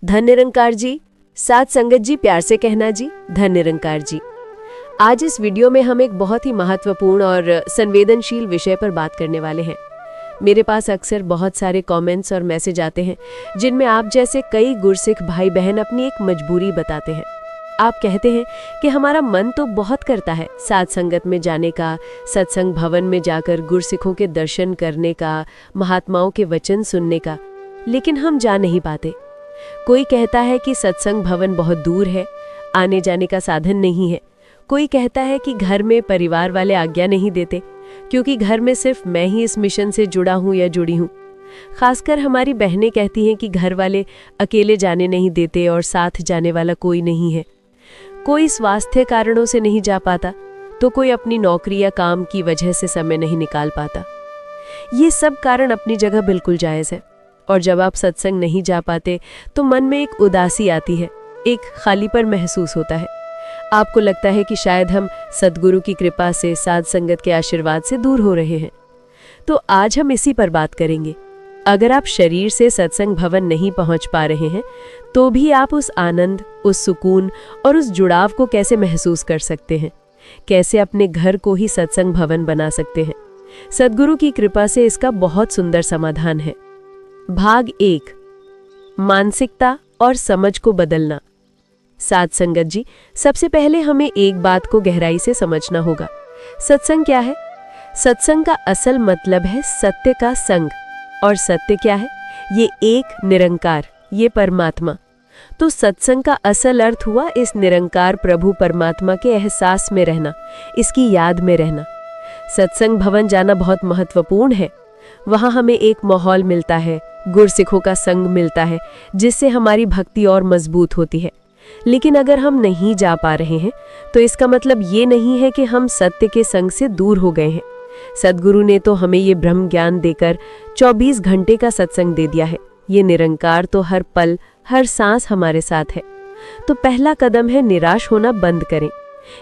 धन निरंकार जी, साथ संगत जी, प्यार से कहना जी, धन निरंकार जी। आज इस वीडियो में हम एक बहुत ही महत्वपूर्ण और संवेदनशील विषय पर बात करने वाले हैं। मेरे पास अक्सर बहुत सारे कमेंट्स और मैसेज आते हैं जिनमें आप जैसे कई गुरसिख भाई बहन अपनी एक मजबूरी बताते हैं। आप कहते हैं कि हमारा मन तो बहुत करता है साथ संगत में जाने का, सत्संग भवन में जाकर गुरसिखों के दर्शन करने का, महात्माओं के वचन सुनने का, लेकिन हम जा नहीं पाते। कोई कहता है कि सत्संग भवन बहुत दूर है, आने जाने का साधन नहीं है। कोई कहता है कि घर में परिवार वाले आज्ञा नहीं देते क्योंकि घर में सिर्फ मैं ही इस मिशन से जुड़ा हूँ या जुड़ी हूँ। खासकर हमारी बहनें कहती हैं कि घर वाले अकेले जाने नहीं देते और साथ जाने वाला कोई नहीं है। कोई स्वास्थ्य कारणों से नहीं जा पाता तो कोई अपनी नौकरी या काम की वजह से समय नहीं निकाल पाता। ये सब कारण अपनी जगह बिल्कुल जायज़ है। और जब आप सत्संग नहीं जा पाते तो मन में एक उदासी आती है, एक खालीपन महसूस होता है। आपको लगता है कि शायद हम सद्गुरु की कृपा से, साध संगत के आशीर्वाद से दूर हो रहे हैं। तो आज हम इसी पर बात करेंगे। अगर आप शरीर से सत्संग भवन नहीं पहुंच पा रहे हैं तो भी आप उस आनंद, उस सुकून और उस जुड़ाव को कैसे महसूस कर सकते हैं, कैसे अपने घर को ही सत्संग भवन बना सकते हैं। सद्गुरु की कृपा से इसका बहुत सुंदर समाधान है। भाग 1, मानसिकता और समझ को बदलना। साध संगत जी, सबसे पहले हमें एक बात को गहराई से समझना होगा। सत्संग क्या है? सत्संग का असल मतलब है सत्य का संग। और सत्य क्या है? ये एक निरंकार, ये परमात्मा। तो सत्संग का असल अर्थ हुआ इस निरंकार प्रभु परमात्मा के एहसास में रहना, इसकी याद में रहना। सत्संग भवन जाना बहुत महत्वपूर्ण है। वहाँ हमें एक माहौल मिलता है, गुरसिखों का संग मिलता है, जिससे हमारी भक्ति और मजबूत होती है। लेकिन अगर हम नहीं जा पा रहे हैं तो इसका मतलब ये नहीं है कि हम सत्य के संग से दूर हो गए हैं। सद्गुरु ने तो हमें ये ब्रह्म ज्ञान देकर 24 घंटे का सत्संग दे दिया है। ये निरंकार तो हर पल, हर सांस हमारे साथ है। तो पहला कदम है निराश होना बंद करें।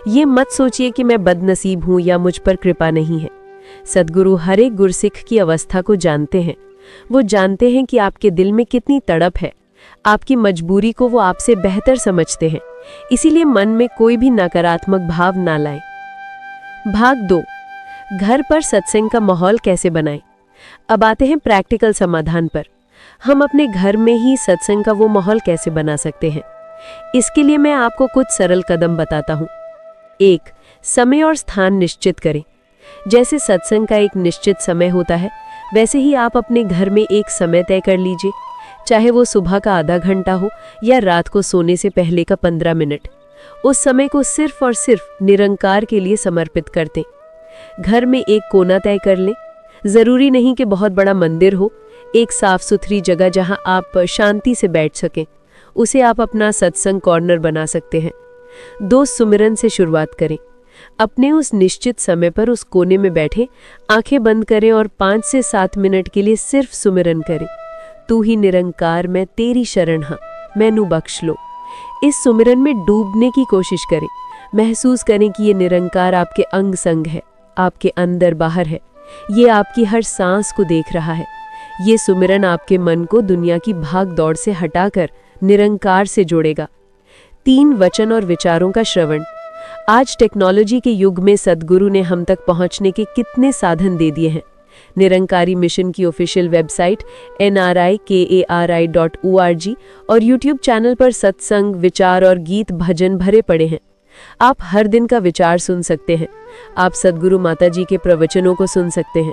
ये मत सोचिए कि मैं बदनसीब हूँ या मुझ पर कृपा नहीं है। सद्गुरु हर एक गुरसिख की अवस्था को जानते हैं। वो जानते हैं कि आपके दिल में कितनी तड़प है, आपकी मजबूरी को वो आपसे बेहतर समझते हैं। इसीलिए मन में कोई भी नकारात्मक भाव ना लाएं। भाग 2, घर पर सत्संग का माहौल कैसे बनाएं। अब आते हैं प्रैक्टिकल समाधान पर। हम अपने घर में ही सत्संग का वो माहौल कैसे बना सकते हैं। इसके लिए मैं आपको कुछ सरल कदम बताता हूँ। 1, समय और स्थान निश्चित करें। जैसे सत्संग का एक निश्चित समय होता है, वैसे ही आप अपने घर में एक समय तय कर लीजिए, चाहे वो सुबह का आधा घंटा हो या रात को सोने से पहले का 15 मिनट। उस समय को सिर्फ और सिर्फ निरंकार के लिए समर्पित कर दें। घर में एक कोना तय कर लें। जरूरी नहीं कि बहुत बड़ा मंदिर हो, एक साफ सुथरी जगह जहां आप शांति से बैठ सकें, उसे आप अपना सत्संग कॉर्नर बना सकते हैं। 2 सुमिरन से शुरुआत करें। अपने उस निश्चित समय पर उस कोने में बैठे, आंखें बंद करें और 5 से 7 मिनट के लिए सिर्फ सुमिरन करें। तू ही निरंकार मैं तेरी शरण हाँ, मैनू बख्श लो। इस सुमिरन में डूबने की कोशिश करें। महसूस करें कि ये निरंकार आपके अंग संग है, आपके अंदर बाहर है। ये आपकी हर सांस को देख रहा है। ये सुमिरन आपके मन को दुनिया की भाग दौड़ से हटाकर निरंकार से जोड़ेगा। 3 वचन और विचारों का श्रवण। आज टेक्नोलॉजी के युग में सद्गुरु ने हम तक पहुंचने के कितने साधन दे दिए हैं। निरंकारी मिशन की ऑफिशियल वेबसाइट nrikari.org और यूट्यूब चैनल पर सत्संग, विचार और गीत भजन भरे पड़े हैं। आप हर दिन का विचार सुन सकते हैं। आप सद्गुरु माता जी के प्रवचनों को सुन सकते हैं।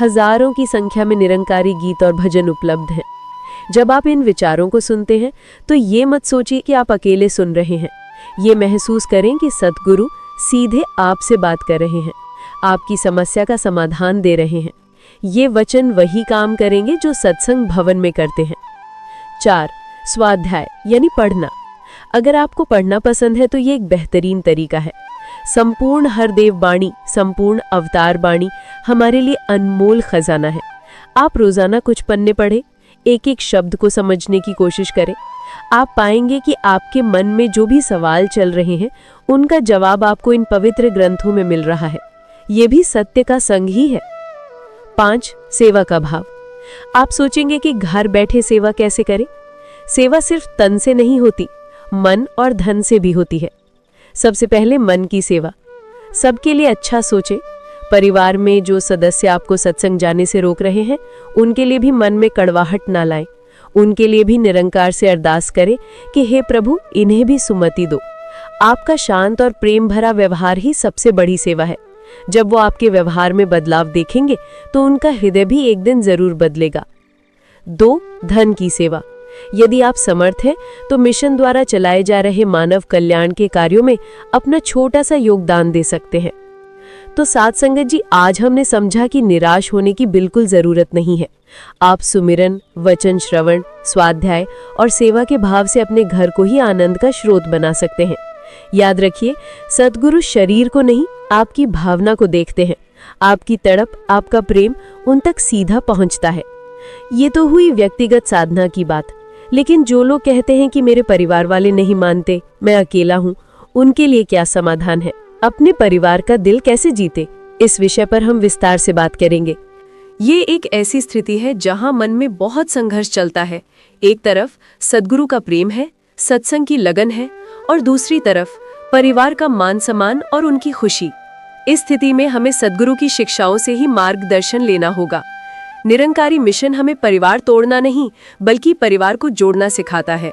हजारों की संख्या में निरंकारी गीत और भजन उपलब्ध हैं। जब आप इन विचारों को सुनते हैं तो ये मत सोचिए कि आप अकेले सुन रहे हैं। ये महसूस करें कि सद्गुरु सीधे आपसे बात कर रहे हैं, आपकी समस्या का समाधान दे रहे हैं। ये वचन वही काम करेंगे जो सत्संग भवन में करते हैं। 4, स्वाध्याय यानी पढ़ना। अगर आपको पढ़ना पसंद है तो ये एक बेहतरीन तरीका है। संपूर्ण हरदेव बाणी, संपूर्ण अवतार बाणी हमारे लिए अनमोल खजाना है। आप रोजाना कुछ पन्ने पढ़ें, एक एक शब्द को समझने की कोशिश करें। आप पाएंगे कि आपके मन में जो भी सवाल चल रहे हैं उनका जवाब आपको इन पवित्र ग्रंथों में मिल रहा है। ये भी सत्य का संग ही है। 5, सेवा का भाव। आप सोचेंगे कि घर बैठे सेवा कैसे करें। सेवा सिर्फ तन से नहीं होती, मन और धन से भी होती है। सबसे पहले मन की सेवा। सबके लिए अच्छा सोचे। परिवार में जो सदस्य आपको सत्संग जाने से रोक रहे हैं, उनके लिए भी मन में कड़वाहट ना लाएं। उनके लिए भी निरंकार से अरदास करें कि हे प्रभु, इन्हें भी सुमति दो। आपका शांत और प्रेम भरा व्यवहार ही सबसे बड़ी सेवा है। जब वो आपके व्यवहार में बदलाव देखेंगे तो उनका हृदय भी एक दिन जरूर बदलेगा। 2. धन की सेवा। यदि आप समर्थ हैं तो मिशन द्वारा चलाए जा रहे मानव कल्याण के कार्यों में अपना छोटा सा योगदान दे सकते हैं। तो साथ संगत जी, आज हमने समझा कि निराश होने की बिल्कुल जरूरत नहीं है। आप सुमिरन, वचन श्रवण, स्वाध्याय और सेवा के भाव से अपने घर को ही आनंद का स्रोत बना सकते हैं। याद रखिए, सद्गुरु शरीर को नहीं, आपकी भावना को देखते हैं। आपकी तड़प, आपका प्रेम उन तक सीधा पहुंचता है। ये तो हुई व्यक्तिगत साधना की बात, लेकिन जो लोग कहते हैं कि मेरे परिवार वाले नहीं मानते, मैं अकेला हूं, उनके लिए क्या समाधान है? अपने परिवार का दिल कैसे जीते, इस विषय पर हम विस्तार से बात करेंगे। ये एक ऐसी स्थिति है जहां मन में बहुत संघर्ष चलता है। एक तरफ सद्गुरु का प्रेम है, सत्संग की लगन है, और दूसरी तरफ परिवार का मान सम्मान और उनकी खुशी। इस स्थिति में हमें सद्गुरु की शिक्षाओं से ही मार्गदर्शन लेना होगा। निरंकारी मिशन हमें परिवार तोड़ना नहीं, बल्कि परिवार को जोड़ना सिखाता है।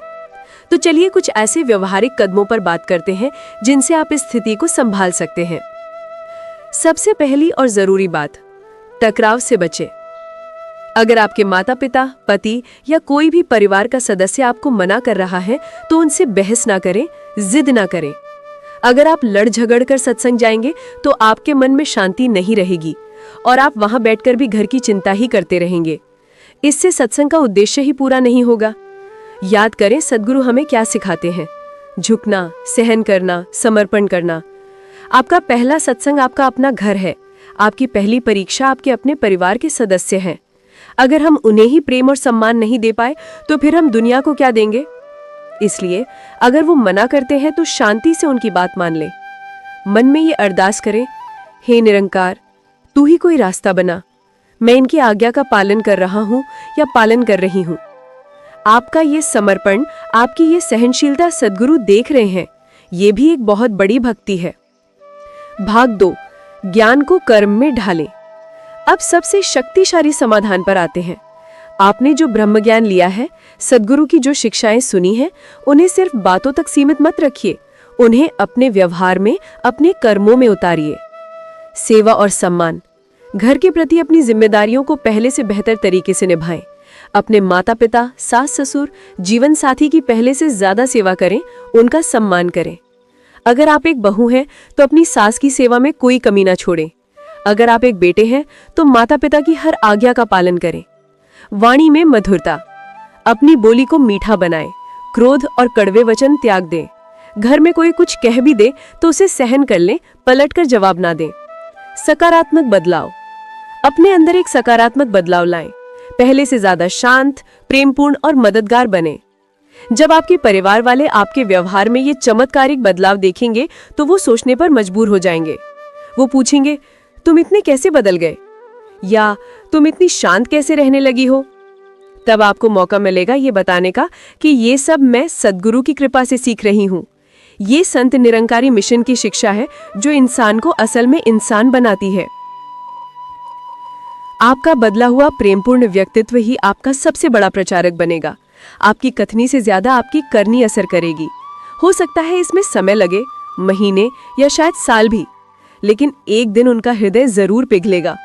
तो चलिए कुछ ऐसे व्यवहारिक कदमों पर बात करते हैं जिनसे आप इस स्थिति को संभाल सकते हैं। सबसे पहली और जरूरी बात, टकराव से बचें। अगर आपके माता पिता, पति या कोई भी परिवार का सदस्य आपको मना कर रहा है तो उनसे बहस ना करें, जिद ना करें। अगर आप लड़ झगड़ कर सत्संग जाएंगे तो आपके मन में शांति नहीं रहेगी और आप वहां बैठकर भी घर की चिंता ही करते रहेंगे। इससे सत्संग का उद्देश्य ही पूरा नहीं होगा। याद करें सद्गुरु हमें क्या सिखाते हैं। झुकना, सहन करना, समर्पण करना। आपका पहला सत्संग आपका अपना घर है। आपकी पहली परीक्षा आपके अपने परिवार के सदस्य हैं। अगर हम उन्हें ही प्रेम और सम्मान नहीं दे पाए तो फिर हम दुनिया को क्या देंगे? इसलिए अगर वो मना करते हैं तो शांति से उनकी बात मान लें। मन में ये अरदास करें, हे निरंकार, तू ही कोई रास्ता बना। मैं इनकी आज्ञा का पालन कर रहा हूँ या पालन कर रही हूँ। आपका ये समर्पण, आपकी ये सहनशीलता सद्गुरु देख रहे हैं। ये भी एक बहुत बड़ी भक्ति है। भाग 2, ज्ञान को कर्म में ढालें। अब सबसे शक्तिशाली समाधान पर आते हैं। आपने जो ब्रह्म ज्ञान लिया है, सद्गुरु की जो शिक्षाएं सुनी हैं, उन्हें सिर्फ बातों तक सीमित मत रखिए। उन्हें अपने व्यवहार में, अपने कर्मों में उतारिए। सेवा और सम्मान। घर के प्रति अपनी जिम्मेदारियों को पहले से बेहतर तरीके से निभाएं। अपने माता पिता, सास ससुर, जीवन साथी की पहले से ज्यादा सेवा करें, उनका सम्मान करें। अगर आप एक बहू हैं तो अपनी सास की सेवा में कोई कमी ना छोड़ें। अगर आप एक बेटे हैं तो माता पिता की हर आज्ञा का पालन करें। वाणी में मधुरता। अपनी बोली को मीठा बनाएं। क्रोध और कड़वे वचन त्याग दें। घर में कोई कुछ कह भी दे तो उसे सहन कर लें, पलटकर जवाब ना दें। सकारात्मक बदलाव। अपने अंदर एक सकारात्मक बदलाव लाएं। पहले से ज्यादा शांत, प्रेमपूर्ण और मददगार बने। जब आपके परिवार वाले आपके व्यवहार में ये चमत्कारिक बदलाव देखेंगे तो वो सोचने पर मजबूर हो जाएंगे। वो पूछेंगे, तुम इतने कैसे बदल गए, या तुम इतनी शांत कैसे रहने लगी हो? तब आपको मौका मिलेगा ये बताने का कि ये सब मैं सद्गुरु की कृपा से सीख रही हूँ। ये संत निरंकारी मिशन की शिक्षा है जो इंसान को असल में इंसान बनाती है। आपका बदला हुआ प्रेमपूर्ण व्यक्तित्व ही आपका सबसे बड़ा प्रचारक बनेगा। आपकी कथनी से ज्यादा आपकी करनी असर करेगी। हो सकता है इसमें समय लगे, महीने या शायद साल भी, लेकिन एक दिन उनका हृदय जरूर पिघलेगा।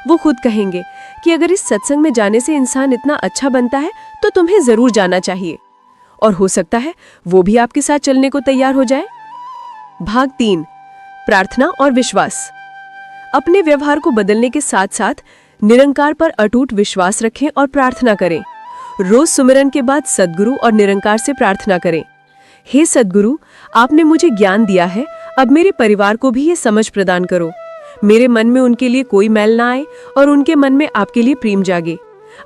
वो खुद कहेंगे कि अगर इस सत्संग में जाने से इंसान इतना अच्छा बनता है तो तुम्हें जरूर जाना चाहिए। और हो सकता है वो भी आपके साथ चलने को तैयार हो जाए। भाग 3, प्रार्थना और विश्वास। अपने व्यवहार को बदलने के साथ साथ निरंकार पर अटूट विश्वास रखें और प्रार्थना करें। रोज सुमिरन के बाद सद्गुरु और निरंकार से प्रार्थना करें, हे सद्गुरु, आपने मुझे ज्ञान दिया है, अब मेरे परिवार को भी ये समझ प्रदान करो। मेरे मन में उनके लिए कोई मैल ना आए और उनके मन में आपके लिए प्रेम जागे।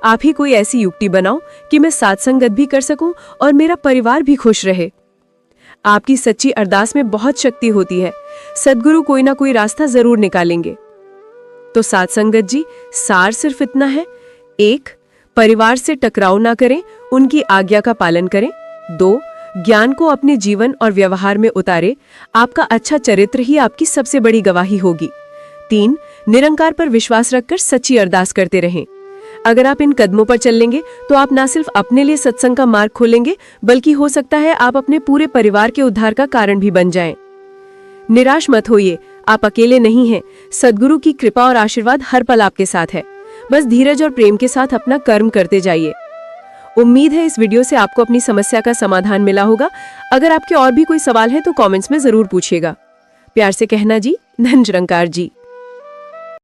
आप ही कोई ऐसी युक्ति बनाओ कि मैं सात्संगत भी कर सकूं और मेरा परिवार भी खुश रहे। आपकी सच्ची अरदास में बहुत शक्ति होती है। सद्गुरु कोई ना कोई रास्ता जरूर निकालेंगे। तो सात्संगत जी, सार सिर्फ इतना है। 1, परिवार से टकराव ना करें, उनकी आज्ञा का पालन करें। 2. ज्ञान को अपने जीवन और व्यवहार में उतारें, आपका अच्छा चरित्र ही आपकी सबसे बड़ी गवाही होगी। 3. निरंकार पर विश्वास रखकर सच्ची अरदास करते रहें। अगर आप इन कदमों पर चलेंगे तो आप न सिर्फ अपने लिए सत्संग का मार्ग खोलेंगे, बल्कि हो सकता है आप अपने पूरे परिवार के उद्धार का कारण भी बन जाएं। निराश मत होइए, आप अकेले नहीं हैं। सद्गुरु की कृपा और आशीर्वाद हर पल आपके साथ है। बस धीरज और प्रेम के साथ अपना कर्म करते जाइए। उम्मीद है इस वीडियो से आपको अपनी समस्या का समाधान मिला होगा। अगर आपके और भी कोई सवाल है तो कमेंट्स में जरूर पूछिएगा। प्यार से कहना जी, धन निरंकार जी।